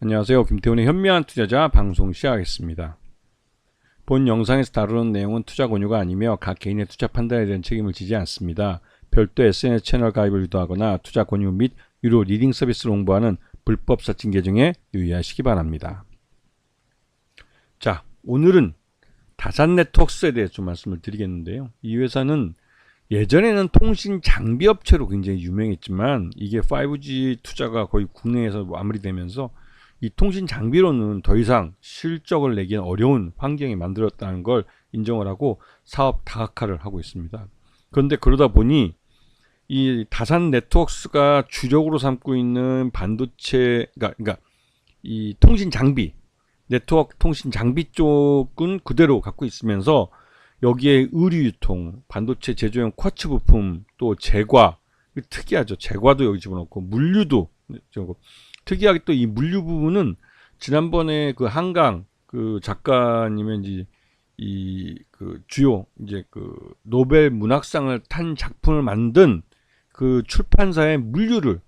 안녕하세요. 김태훈의 현명한 투자자 방송 시작하겠습니다. 본 영상에서 다루는 내용은 투자 권유가 아니며 각 개인의 투자 판단에 대한 책임을 지지 않습니다. 별도 SNS 채널 가입을 유도하거나 투자 권유 및 유료 리딩 서비스를 홍보하는 불법 사칭 계정에 유의하시기 바랍니다. 자, 오늘은 다산네트워크스에 대해서 좀 말씀을 드리겠는데요. 이 회사는 예전에는 통신 장비 업체로 굉장히 유명했지만 이게 5G 투자가 거의 국내에서 마무리되면서 이 통신 장비로는 더 이상 실적을 내기는 어려운 환경이 만들었다는 걸 인정을 하고 사업 다각화를 하고 있습니다. 그런데 그러다 보니 이 다산 네트워크스가 주력으로 삼고 있는 반도체가 그러니까 이 통신 장비, 네트워크 통신 장비 쪽은 그대로 갖고 있으면서 여기에 의류 유통, 반도체 제조용 쿼츠 부품, 또 제과, 특이하죠. 제과도 여기 집어넣고 물류도 특이하게 또 이 물류 부분은 지난번에 그 한강 그 작가님의 이제 이 그 주요 이제 그 노벨 문학상을 탄 작품을 만든 그 출판사의 물류를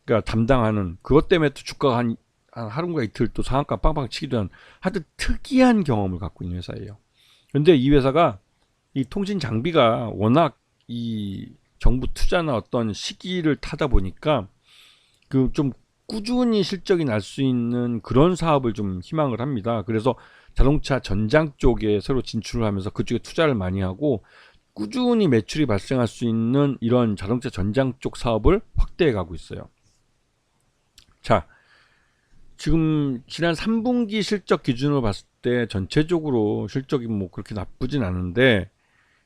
그러니까 담당하는 그것 때문에 또 주가가 한 하루인가 이틀 또 상한가 빵빵 치기도 한 하여튼 특이한 경험을 갖고 있는 회사예요. 근데 이 회사가 이 통신 장비가 워낙 이 정부 투자나 어떤 시기를 타다 보니까 그 좀 꾸준히 실적이 날 수 있는 그런 사업을 좀 희망을 합니다. 그래서 자동차 전장 쪽에 새로 진출을 하면서 그쪽에 투자를 많이 하고 꾸준히 매출이 발생할 수 있는 이런 자동차 전장 쪽 사업을 확대해 가고 있어요. 자, 지금 지난 3분기 실적 기준으로 봤을 때 전체적으로 실적이 뭐 그렇게 나쁘진 않은데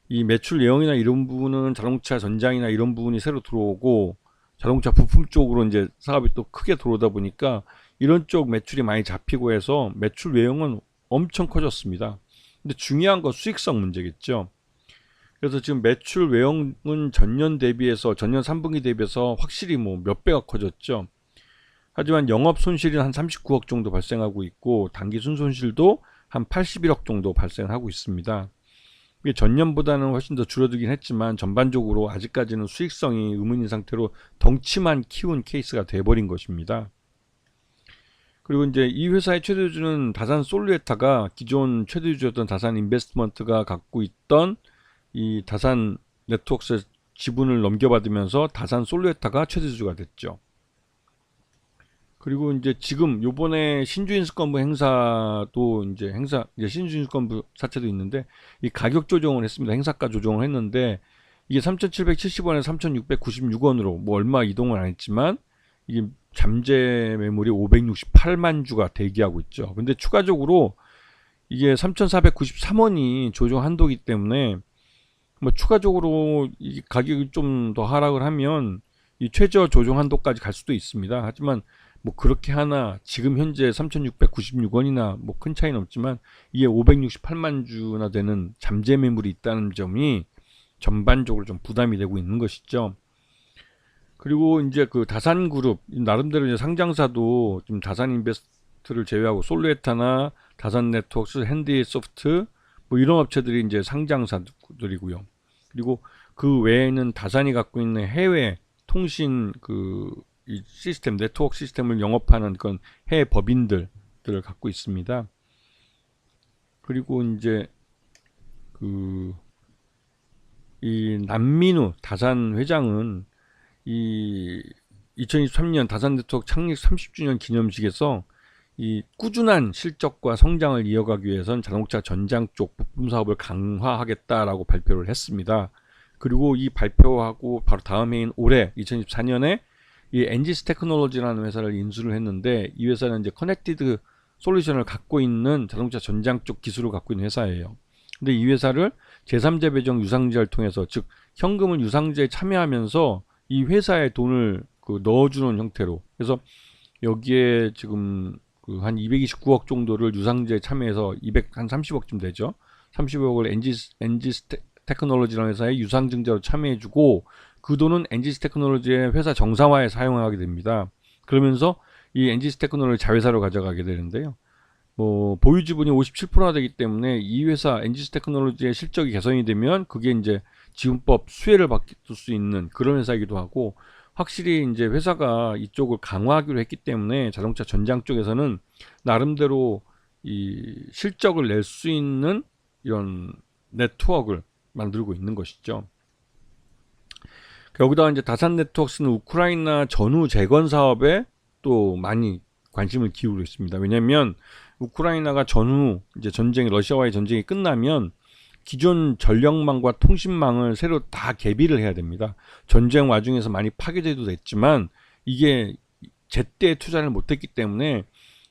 이 매출 내용이나 이런 부분은 자동차 전장이나 이런 부분이 새로 들어오고 자동차 부품 쪽으로 이제 사업이 또 크게 들어오다 보니까 이런 쪽 매출이 많이 잡히고 해서 매출 외형은 엄청 커졌습니다. 근데 중요한 건 수익성 문제겠죠. 그래서 지금 매출 외형은 전년 대비해서 전년 3분기 대비해서 확실히 뭐 몇 배가 커졌죠. 하지만 영업 손실이 한 39억 정도 발생하고 있고 단기 순손실도 한 81억 정도 발생하고 있습니다. 이게 전년보다는 훨씬 더 줄어들긴 했지만 전반적으로 아직까지는 수익성이 의문인 상태로 덩치만 키운 케이스가 돼버린 것입니다. 그리고 이제 이 회사의 최대주주는 다산 솔루에타가 기존 최대주주였던 다산 인베스트먼트가 갖고 있던 이 다산 네트워크스 지분을 넘겨받으면서 다산 솔루에타가 최대주주가 됐죠. 그리고 이제 지금 요번에 신주인수권부 행사도 이제 신주인수권부 사채도 있는데 이 가격 조정을 했습니다. 행사가 조정을 했는데 이게 3,770원에서 3,696원으로 뭐 얼마 이동을 안 했지만 이게 잠재 매물이 568만 주가 대기하고 있죠. 근데 추가적으로 이게 3,493원이 조정 한도이기 때문에 뭐 추가적으로 이 가격이 좀 더 하락을 하면 이 최저 조정 한도까지 갈 수도 있습니다. 하지만 뭐 그렇게 하나 지금 현재 3,696원이나 뭐 큰 차이는 없지만 이게 568만 주나 되는 잠재 매물이 있다는 점이 전반적으로 좀 부담이 되고 있는 것이죠. 그리고 이제 그 다산그룹 나름대로 이제 상장사도 좀 다산인베스트를 제외하고 솔루에타나 다산네트워크스, 핸디소프트 뭐 이런 업체들이 이제 상장사들이고요. 그리고 그 외에는 다산이 갖고 있는 해외 통신 이 시스템, 네트워크 시스템을 영업하는 그런 해외 법인들을 갖고 있습니다. 그리고 이제 이 남민우 다산 회장은 이 2023년 다산 네트워크 창립 30주년 기념식에서 이 꾸준한 실적과 성장을 이어가기 위해선 자동차 전장 쪽 부품 사업을 강화하겠다라고 발표를 했습니다. 그리고 이 발표하고 바로 다음 해인 올해 2024년에 이 엔지스 테크놀로지라는 회사를 인수를 했는데 이 회사는 이제 커넥티드 솔루션을 갖고 있는 자동차 전장 쪽 기술을 갖고 있는 회사예요. 근데 이 회사를 제3자 배정 유상증자를 통해서 즉 현금을 유상증자에 참여하면서 이 회사에 돈을 넣어주는 형태로 그래서 여기에 지금 한 229억 정도를 유상증자에 참여해서 한 30억쯤 되죠. 30억을 엔지스 테크놀로지라는 회사에 유상증자로 참여해주고 그 돈은 엔지스 테크놀로지의 회사 정상화에 사용하게 됩니다. 그러면서 이 엔지스 테크놀로지 자회사로 가져가게 되는데요. 뭐 보유 지분이 57%나 되기 때문에 이 회사 엔지스 테크놀로지의 실적이 개선이 되면 그게 이제 지분법 수혜를 받을 수 있는 그런 회사이기도 하고 확실히 이제 회사가 이쪽을 강화하기로 했기 때문에 자동차 전장 쪽에서는 나름대로 이 실적을 낼 수 있는 이런 네트워크를 만들고 있는 것이죠. 여기다가 이제 다산 네트워크스는 우크라이나 전후 재건 사업에 또 많이 관심을 기울이고 있습니다. 왜냐하면 우크라이나가 전후 이제 러시아와의 전쟁이 끝나면 기존 전력망과 통신망을 새로 다 개비를 해야 됩니다. 전쟁 와중에서 많이 파괴되도 됐지만 이게 제때 투자를 못했기 때문에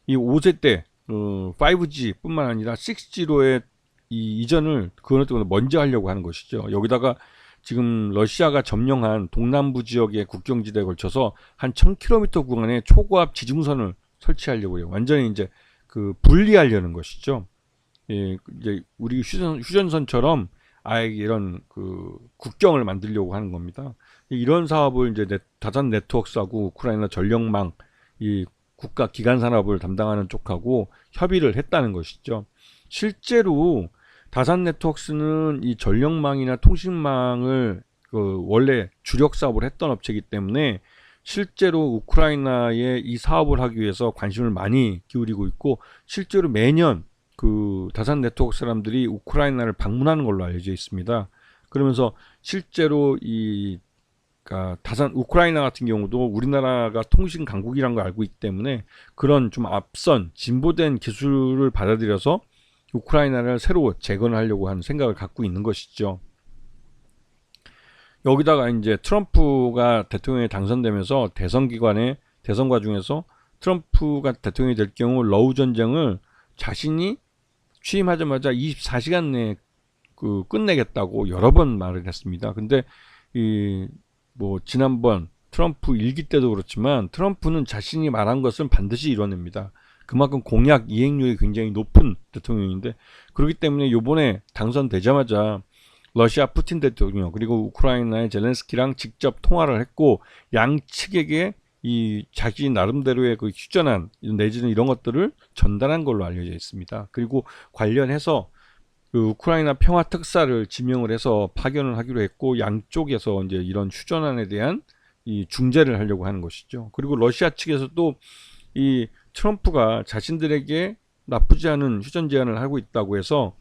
이 5세대 5G 뿐만 아니라 6G로의 이 이전을 그것 때문에 먼저 하려고 하는 것이죠. 여기다가 지금 러시아가 점령한 동남부 지역의 국경지대에 걸쳐서 한 1000km 구간에 초고압 지중선을 설치하려고 해요. 완전히 이제 그 분리하려는 것이죠. 예, 이제 우리 휴전선처럼 아예 이런 그 국경을 만들려고 하는 겁니다. 이런 사업을 이제 다산 네트워크스하고 우크라이나 전력망 이 국가 기간 산업을 담당하는 쪽하고 협의를 했다는 것이죠. 실제로 다산 네트워크스는 이 전력망이나 통신망을 그 원래 주력 사업을 했던 업체이기 때문에 실제로 우크라이나에 이 사업을 하기 위해서 관심을 많이 기울이고 있고 실제로 매년 그 다산 네트워크 사람들이 우크라이나를 방문하는 걸로 알려져 있습니다. 그러면서 실제로 이 다산 우크라이나 같은 경우도 우리나라가 통신 강국이라는 걸 알고 있기 때문에 그런 좀 앞선 진보된 기술을 받아들여서 우크라이나를 새로 재건하려고 하는 생각을 갖고 있는 것이죠. 여기다가 이제 트럼프가 대통령에 당선되면서 대선 과정에서 트럼프가 대통령이 될 경우 러우 전쟁을 자신이 취임하자마자 24시간 내에 그 끝내겠다고 여러 번 말을 했습니다. 근데 뭐 지난번 트럼프 일기 때도 그렇지만 트럼프는 자신이 말한 것은 반드시 이뤄냅니다. 그만큼 공약 이행률이 굉장히 높은 대통령인데 그렇기 때문에 이번에 당선되자마자 러시아 푸틴 대통령 그리고 우크라이나의 젤렌스키랑 직접 통화를 했고 양측에게 이 자기 나름대로의 그 휴전안 내지는 이런 것들을 전달한 걸로 알려져 있습니다. 그리고 관련해서 그 우크라이나 평화 특사를 지명을 해서 파견을 하기로 했고 양쪽에서 이제 이런 휴전안에 대한 이 중재를 하려고 하는 것이죠. 그리고 러시아 측에서도 이 트럼프가 자신들에게 나쁘지 않은 휴전 제안을 하고 있다고 해서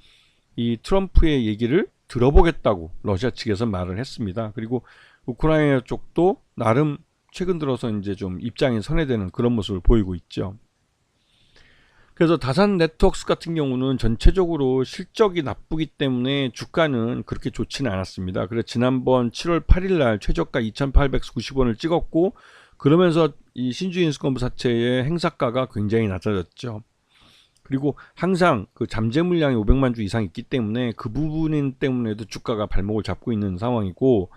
이 트럼프의 얘기를 들어보겠다고 러시아 측에서 말을 했습니다. 그리고 우크라이나 쪽도 나름 최근 들어서 이제 좀 입장이 선회되는 그런 모습을 보이고 있죠. 그래서 다산 네트워크스 같은 경우는 전체적으로 실적이 나쁘기 때문에 주가는 그렇게 좋지는 않았습니다. 그래서 지난번 7월 8일 날 최저가 2,890원을 찍었고 그러면서 이 신주인수권부사채의 행사가가 굉장히 낮아졌죠. 그리고 항상 그 잠재 물량이 500만 주 이상 있기 때문에 그 부분 때문에도 주가가 발목을 잡고 있는 상황이고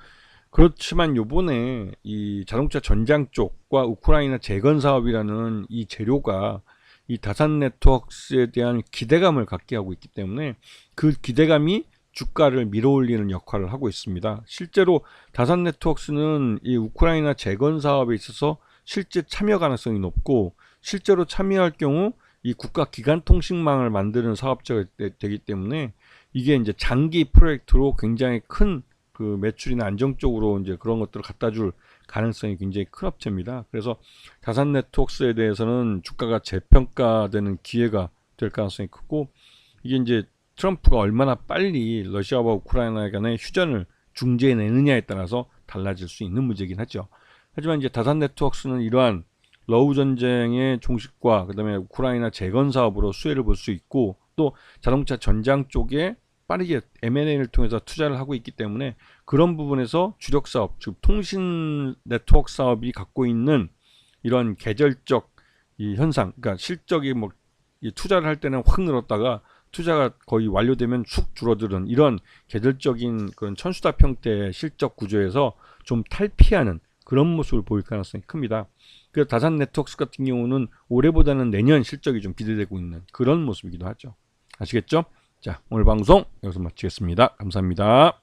그렇지만 요번에 이 자동차 전장 쪽과 우크라이나 재건 사업이라는 이 재료가 이 다산 네트워크스에 대한 기대감을 갖게 하고 있기 때문에 그 기대감이 주가를 밀어올리는 역할을 하고 있습니다. 실제로 다산 네트워크스는 이 우크라이나 재건 사업에 있어서 실제 참여 가능성이 높고 실제로 참여할 경우 이 국가 기간 통신망을 만드는 사업자가 되기 때문에 이게 이제 장기 프로젝트로 굉장히 큰 그 매출이나 안정적으로 이제 그런 것들을 갖다 줄 가능성이 굉장히 큰 업체입니다. 그래서 다산 네트워크스에 대해서는 주가가 재평가되는 기회가 될 가능성이 크고 이게 이제 트럼프가 얼마나 빨리 러시아와 우크라이나 간의 휴전을 중재내느냐에 따라서 달라질 수 있는 문제긴 하죠. 하지만 이제 다산 네트워크스는 이러한 러우 전쟁의 종식과 그다음에 우크라이나 재건 사업으로 수혜를 볼 수 있고 또 자동차 전장 쪽에 빠르게 M&A를 통해서 투자를 하고 있기 때문에 그런 부분에서 주력 사업, 즉 통신 네트워크 사업이 갖고 있는 이런 계절적 이 현상, 그러니까 실적이 뭐 투자를 할 때는 확 늘었다가 투자가 거의 완료되면 쑥 줄어드는 이런 계절적인 그런 천수답 형태의 실적 구조에서 좀 탈피하는 그런 모습을 보일 가능성이 큽니다. 그래서 다산 네트워크스 같은 경우는 올해보다는 내년 실적이 좀 기대되고 있는 그런 모습이기도 하죠. 아시겠죠? 자, 오늘 방송 여기서 마치겠습니다. 감사합니다.